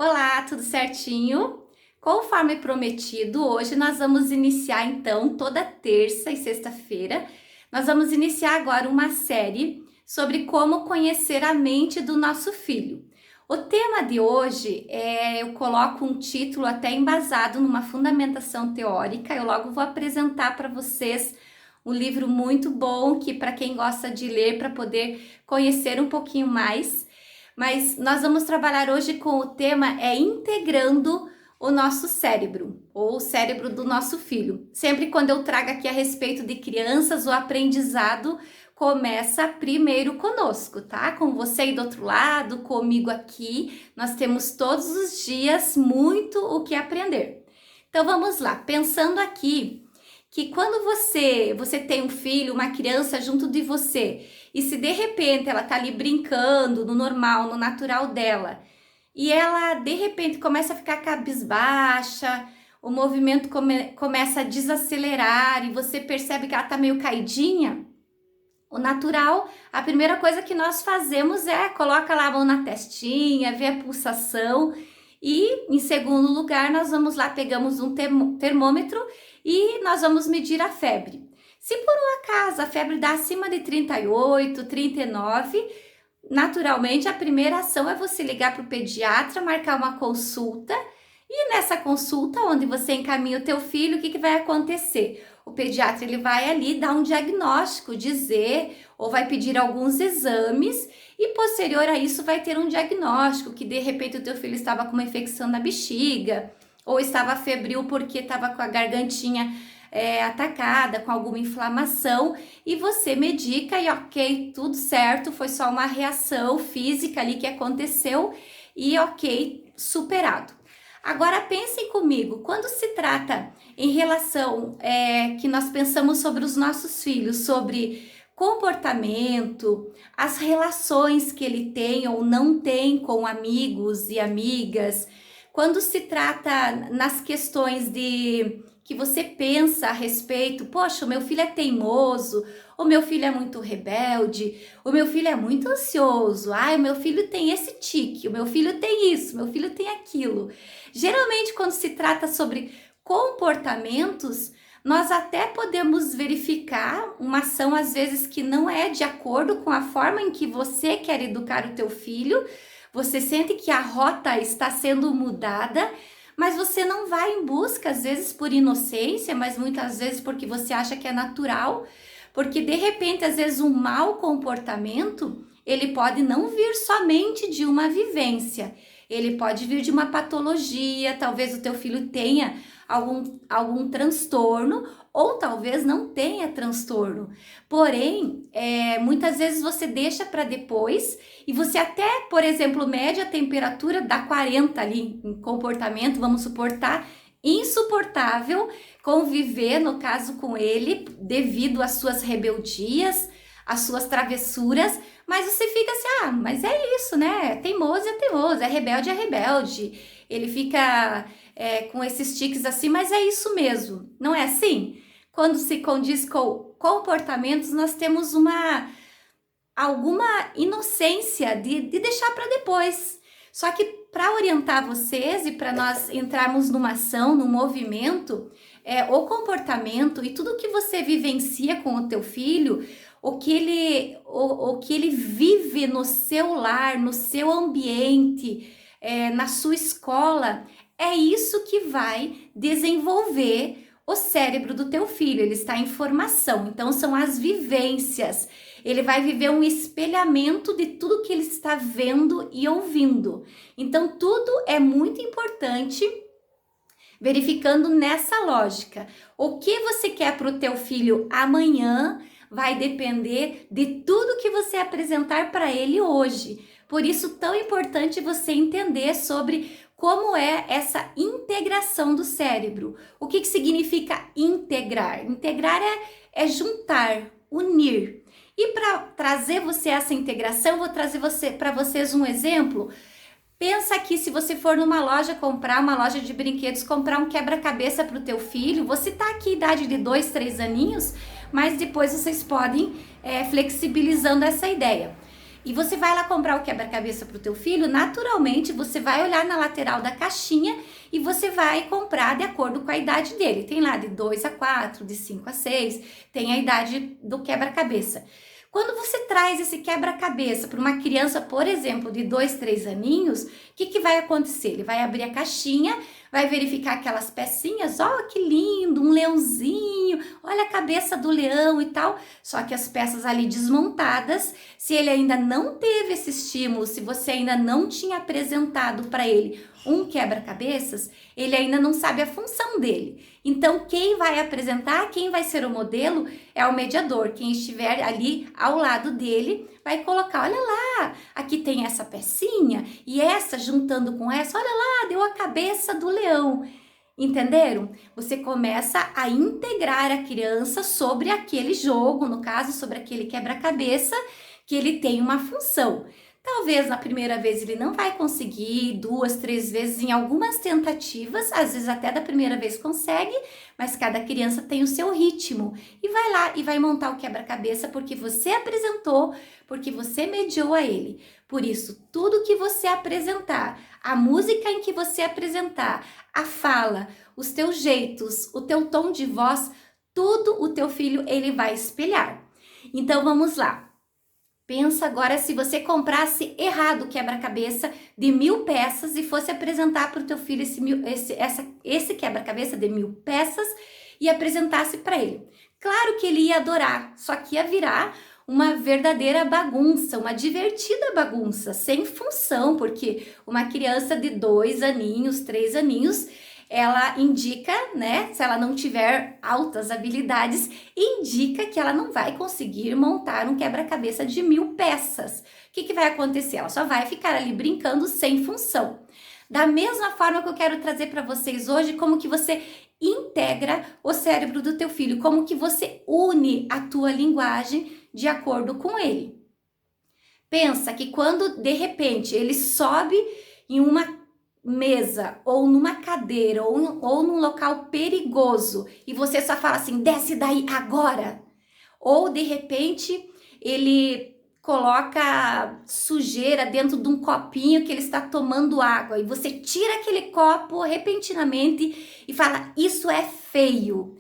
Olá, tudo certinho? Conforme prometido, hoje nós vamos iniciar então, toda terça e sexta-feira, nós vamos iniciar agora uma série sobre como conhecer a mente do nosso filho. O tema de hoje eu coloco um título até embasado numa fundamentação teórica, eu logo vou apresentar para vocês um livro muito bom que para quem gosta de ler, para poder conhecer um pouquinho mais. Mas nós vamos trabalhar hoje com o tema integrando o nosso cérebro, ou o cérebro do nosso filho. Sempre quando eu trago aqui a respeito de crianças, o aprendizado começa primeiro conosco, tá? Com você aí do outro lado, comigo aqui, nós temos todos os dias muito o que aprender. Então vamos lá, pensando aqui que quando você tem um filho, uma criança junto de você, e se de repente ela tá ali brincando no normal, no natural dela, e ela de repente começa a ficar cabisbaixa, o movimento começa a desacelerar e você percebe que ela tá meio caidinha, o natural, a primeira coisa que nós fazemos é coloca lá a mão na testinha, vê a pulsação e em segundo lugar nós vamos lá, pegamos um termômetro e nós vamos medir a febre. Se por um acaso a febre dá acima de 38, 39, naturalmente a primeira ação é você ligar para o pediatra, marcar uma consulta e nessa consulta onde você encaminha o teu filho, o que vai acontecer? O pediatra ele vai ali dar um diagnóstico, dizer ou vai pedir alguns exames e posterior a isso vai ter um diagnóstico que de repente o teu filho estava com uma infecção na bexiga ou estava febril porque estava com a gargantinha atacada, com alguma inflamação e você medica e ok, tudo certo, foi só uma reação física ali que aconteceu e ok, superado. Agora pensem comigo, quando se trata em relação que nós pensamos sobre os nossos filhos, sobre comportamento, as relações que ele tem ou não tem com amigos e amigas, quando se trata nas questões de que você pensa a respeito, poxa, o meu filho é teimoso, o meu filho é muito rebelde, o meu filho é muito ansioso, o meu filho tem esse tique, o meu filho tem isso, o meu filho tem aquilo. Geralmente, quando se trata sobre comportamentos, nós até podemos verificar uma ação, às vezes, que não é de acordo com a forma em que você quer educar o teu filho, você sente que a rota está sendo mudada, mas você não vai em busca, às vezes por inocência, mas muitas vezes porque você acha que é natural, porque de repente, às vezes, um mau comportamento, ele pode não vir somente de uma vivência, ele pode vir de uma patologia, talvez o teu filho tenha algum transtorno, ou talvez não tenha transtorno. Porém, muitas vezes você deixa para depois e você até, por exemplo, mede a temperatura da 40 ali em comportamento, vamos suportar, insuportável conviver, no caso, com ele, devido às suas rebeldias, às suas travessuras, mas você fica assim, mas é isso, né? Teimoso é teimoso, é rebelde. Ele fica com esses tiques assim, mas é isso mesmo, não é assim? Quando se condiz com comportamentos, nós temos alguma inocência de deixar para depois. Só que para orientar vocês e para nós entrarmos numa ação, num movimento, o comportamento e tudo que você vivencia com o teu filho, o que ele vive no seu lar, no seu ambiente, na sua escola, é isso que vai desenvolver o cérebro do teu filho. Ele está em formação, então são as vivências. Ele vai viver um espelhamento de tudo que ele está vendo e ouvindo. Então tudo é muito importante, verificando nessa lógica. O que você quer para o teu filho amanhã vai depender de tudo que você apresentar para ele hoje. Por isso, tão importante você entender sobre como é essa integração do cérebro. O que significa integrar? Integrar é juntar, unir. E para trazer você essa integração, vou trazer para vocês um exemplo. Pensa aqui, se você for numa loja comprar, uma loja de brinquedos, comprar um quebra-cabeça para o teu filho, você tá aqui idade de 2, 3 aninhos, mas depois vocês podem flexibilizando essa ideia. E você vai lá comprar o quebra-cabeça para o teu filho, naturalmente você vai olhar na lateral da caixinha e você vai comprar de acordo com a idade dele. Tem lá de 2 a 4, de 5 a 6, tem a idade do quebra-cabeça. Quando você traz esse quebra-cabeça para uma criança, por exemplo, de 2, 3 aninhos, o que vai acontecer? Ele vai abrir a caixinha, vai verificar aquelas pecinhas, ó, que lindo, um leãozinho, olha a cabeça do leão e tal. Só que as peças ali desmontadas, se ele ainda não teve esse estímulo, se você ainda não tinha apresentado para ele um quebra-cabeças, ele ainda não sabe a função dele. Então, quem vai apresentar, quem vai ser o modelo é o mediador. Quem estiver ali ao lado dele vai colocar, olha lá, aqui tem essa pecinha e essa juntando com essa, olha lá, deu a cabeça do leão. Entenderam? Você começa a integrar a criança sobre aquele jogo, no caso, sobre aquele quebra-cabeça, que ele tem uma função. Talvez na primeira vez ele não vai conseguir, 2, 3 vezes, em algumas tentativas, às vezes até da primeira vez consegue, mas cada criança tem o seu ritmo. E vai lá e vai montar o quebra-cabeça porque você apresentou, porque você mediou a ele. Por isso, tudo que você apresentar, a música em que você apresentar, a fala, os teus jeitos, o teu tom de voz, tudo o teu filho ele vai espelhar. Então vamos lá. Pensa agora se você comprasse errado o quebra-cabeça de 1.000 peças e fosse apresentar para o teu filho esse quebra-cabeça de 1.000 peças e apresentasse para ele. Claro que ele ia adorar, só que ia virar uma verdadeira bagunça, uma divertida bagunça, sem função, porque uma criança de 2 aninhos, 3 aninhos, ela indica, né, se ela não tiver altas habilidades, indica que ela não vai conseguir montar um quebra-cabeça de 1.000 peças. O que vai acontecer? Ela só vai ficar ali brincando sem função. Da mesma forma que eu quero trazer para vocês hoje, como que você integra o cérebro do teu filho, como que você une a tua linguagem de acordo com ele. Pensa que quando, de repente, ele sobe em uma mesa ou numa cadeira ou num local perigoso e você só fala assim, desce daí agora, ou de repente ele coloca sujeira dentro de um copinho que ele está tomando água e você tira aquele copo repentinamente e fala, isso é feio.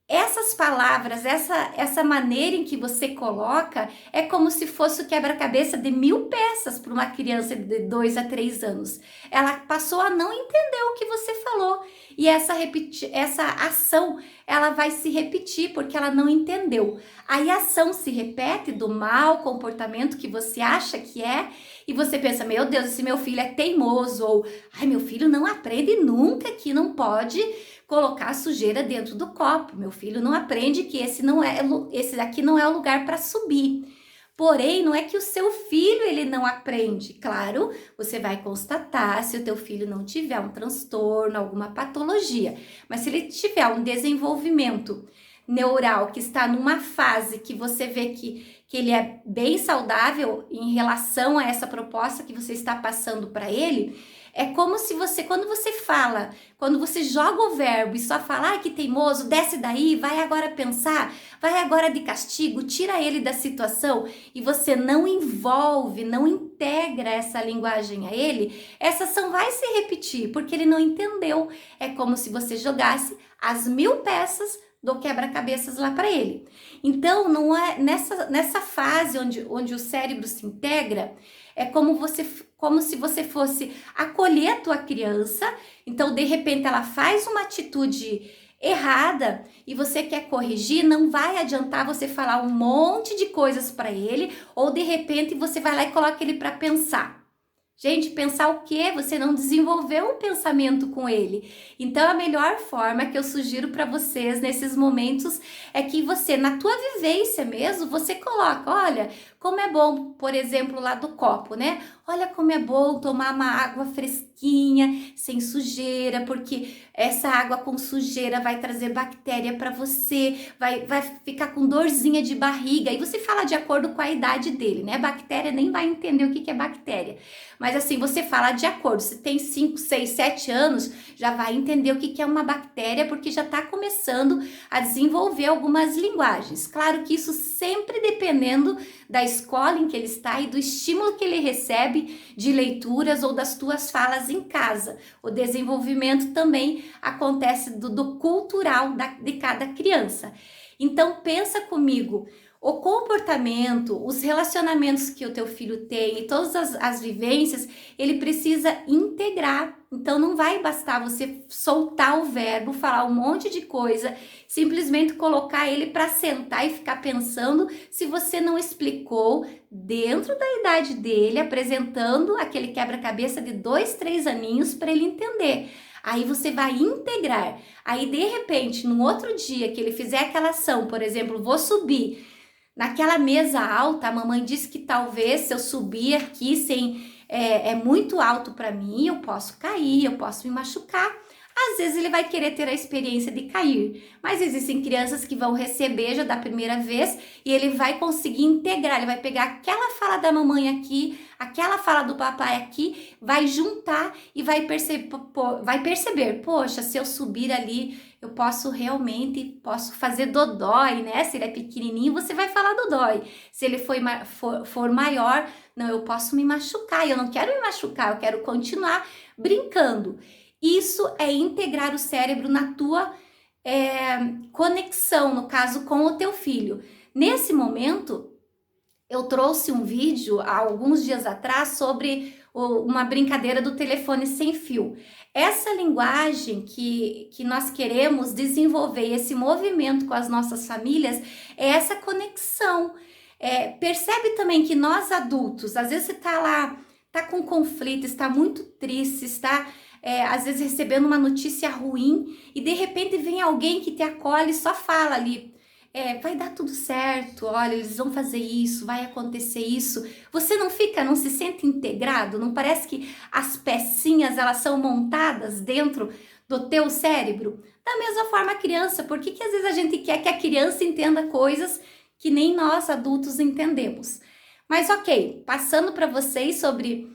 Essas palavras, essa maneira em que você coloca é como se fosse o quebra-cabeça de 1.000 peças para uma criança de 2 a 3 anos. Ela passou a não entender o que você falou e essa ação ela vai se repetir porque ela não entendeu. Aí a ação se repete do mau comportamento que você acha que é e você pensa, meu Deus, esse meu filho é teimoso ou, ai, meu filho não aprende nunca que não pode colocar sujeira dentro do copo. Meu filho não aprende que esse daqui não é o lugar para subir. Porém, não é que o seu filho ele não aprende. Claro, você vai constatar se o teu filho não tiver um transtorno, alguma patologia. Mas se ele tiver um desenvolvimento neural que está numa fase que você vê que ele é bem saudável em relação a essa proposta que você está passando para ele, é como se você, quando você fala, quando você joga o verbo e só fala, ai que teimoso, desce daí, vai agora pensar, vai agora de castigo, tira ele da situação e você não envolve, não integra essa linguagem a ele, essa ação vai se repetir porque ele não entendeu. É como se você jogasse as 1.000 peças do quebra-cabeças lá para ele. Então, não é nessa fase onde o cérebro se integra, é como se você fosse acolher a tua criança. Então, de repente, ela faz uma atitude errada e você quer corrigir, não vai adiantar você falar um monte de coisas para ele, ou de repente você vai lá e coloca ele para pensar. Gente, pensar o quê? Você não desenvolveu um pensamento com ele. Então, a melhor forma que eu sugiro para vocês nesses momentos é que você, na tua vivência mesmo, você coloca, olha, como é bom, por exemplo, lá do copo, né? Olha como é bom tomar uma água fresquinha, sem sujeira, porque essa água com sujeira vai trazer bactéria para você, vai ficar com dorzinha de barriga. E você fala de acordo com a idade dele, né? Bactéria nem vai entender o que é bactéria. Mas assim, você fala de acordo. Se tem 5, 6, 7 anos, já vai entender o que é uma bactéria, porque já está começando a desenvolver algumas linguagens. Claro que isso sempre dependendo da escola em que ele está e do estímulo que ele recebe de leituras ou das tuas falas em casa. O desenvolvimento também acontece do cultural de cada criança. Então pensa comigo, o comportamento, os relacionamentos que o teu filho tem e todas as vivências, ele precisa integrar. Então não vai bastar você soltar o verbo, falar um monte de coisa, simplesmente colocar ele para sentar e ficar pensando se você não explicou dentro da idade dele, apresentando aquele quebra-cabeça de 2, 3 aninhos para ele entender. Aí você vai integrar. Aí de repente, no outro dia que ele fizer aquela ação, por exemplo, vou subir naquela mesa alta, a mamãe disse que talvez se eu subir aqui é muito alto para mim, eu posso cair, eu posso me machucar. Às vezes ele vai querer ter a experiência de cair, mas existem crianças que vão receber já da primeira vez e ele vai conseguir integrar, ele vai pegar aquela fala da mamãe aqui, aquela fala do papai aqui, vai juntar e vai perceber, poxa, se eu subir ali, eu posso fazer dodói, né? Se ele é pequenininho, você vai falar dodói. Se ele for maior, não, eu posso me machucar, eu não quero me machucar, eu quero continuar brincando. Isso é integrar o cérebro na tua conexão, no caso, com o teu filho. Nesse momento, eu trouxe um vídeo há alguns dias atrás sobre uma brincadeira do telefone sem fio. Essa linguagem que nós queremos desenvolver, esse movimento com as nossas famílias, é essa conexão. Percebe também que nós adultos, às vezes você está lá, está com conflito, está muito triste, está às vezes recebendo uma notícia ruim e de repente vem alguém que te acolhe e só fala ali, vai dar tudo certo, olha, eles vão fazer isso, vai acontecer isso. Você não se sente integrado? Não parece que as pecinhas, elas são montadas dentro do teu cérebro? Da mesma forma a criança, por que às vezes a gente quer que a criança entenda coisas que nem nós adultos entendemos? Mas ok, passando para vocês sobre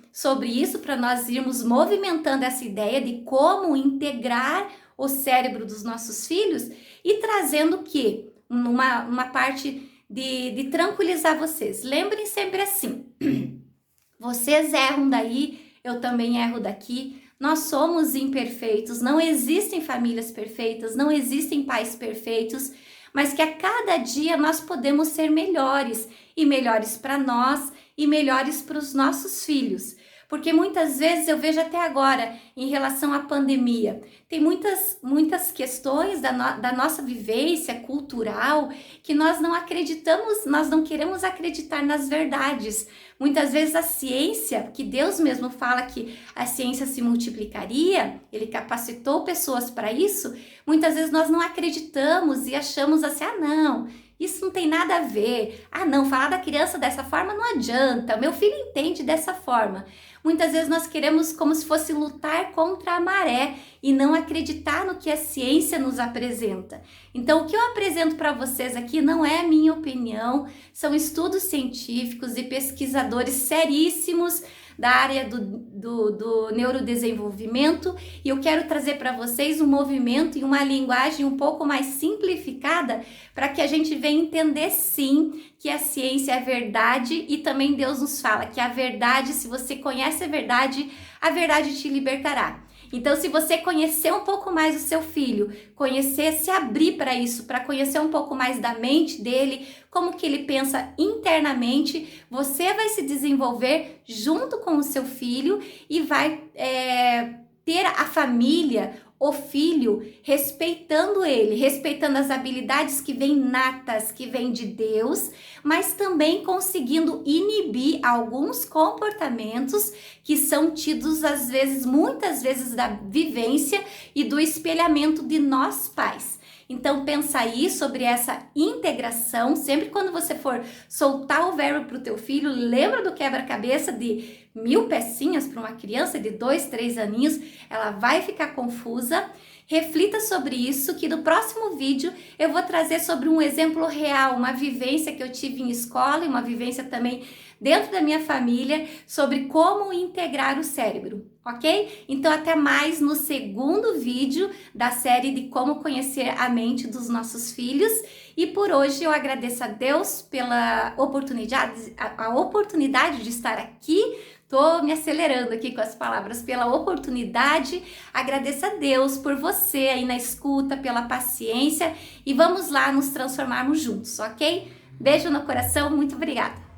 isso, para nós irmos movimentando essa ideia de como integrar o cérebro dos nossos filhos e trazendo o quê? Uma parte de tranquilizar vocês. Lembrem sempre assim, vocês erram daí, eu também erro daqui, nós somos imperfeitos, não existem famílias perfeitas, não existem pais perfeitos, mas que a cada dia nós podemos ser melhores, e melhores para nós, e melhores para os nossos filhos. Porque muitas vezes eu vejo até agora, em relação à pandemia, tem muitas questões da nossa vivência cultural que nós não acreditamos, nós não queremos acreditar nas verdades. Muitas vezes a ciência, que Deus mesmo fala que a ciência se multiplicaria, Ele capacitou pessoas para isso, muitas vezes nós não acreditamos e achamos assim, não, isso não tem nada a ver. Não, falar da criança dessa forma não adianta, meu filho entende dessa forma. Muitas vezes nós queremos como se fosse lutar contra a maré e não acreditar no que a ciência nos apresenta. Então, o que eu apresento para vocês aqui não é a minha opinião, são estudos científicos e pesquisadores seríssimos da área do neurodesenvolvimento, e eu quero trazer para vocês um movimento e uma linguagem um pouco mais simplificada para que a gente venha entender sim que a ciência é verdade, e também Deus nos fala que a verdade, se você conhece a verdade te libertará. Então, se você conhecer um pouco mais o seu filho, se abrir para isso, para conhecer um pouco mais da mente dele, como que ele pensa internamente, você vai se desenvolver junto com o seu filho e vai ter a família, o filho, respeitando ele, respeitando as habilidades que vêm natas, que vêm de Deus, mas também conseguindo inibir alguns comportamentos que são tidos muitas vezes da vivência e do espelhamento de nós pais. Então pensa aí sobre essa integração, sempre quando você for soltar o verbo para o teu filho, lembra do quebra-cabeça de 1000 pecinhas para uma criança de 2, 3 aninhos, ela vai ficar confusa. Reflita sobre isso, que no próximo vídeo eu vou trazer sobre um exemplo real, uma vivência que eu tive em escola e uma vivência também dentro da minha família sobre como integrar o cérebro, ok? Então até mais no segundo vídeo da série de como conhecer a mente dos nossos filhos. E por hoje eu agradeço a Deus pela oportunidade, a oportunidade de estar aqui. Tô me acelerando aqui com as palavras, pela oportunidade. Agradeço a Deus por você aí na escuta, pela paciência, e vamos lá nos transformarmos juntos, ok? Beijo no coração, muito obrigada!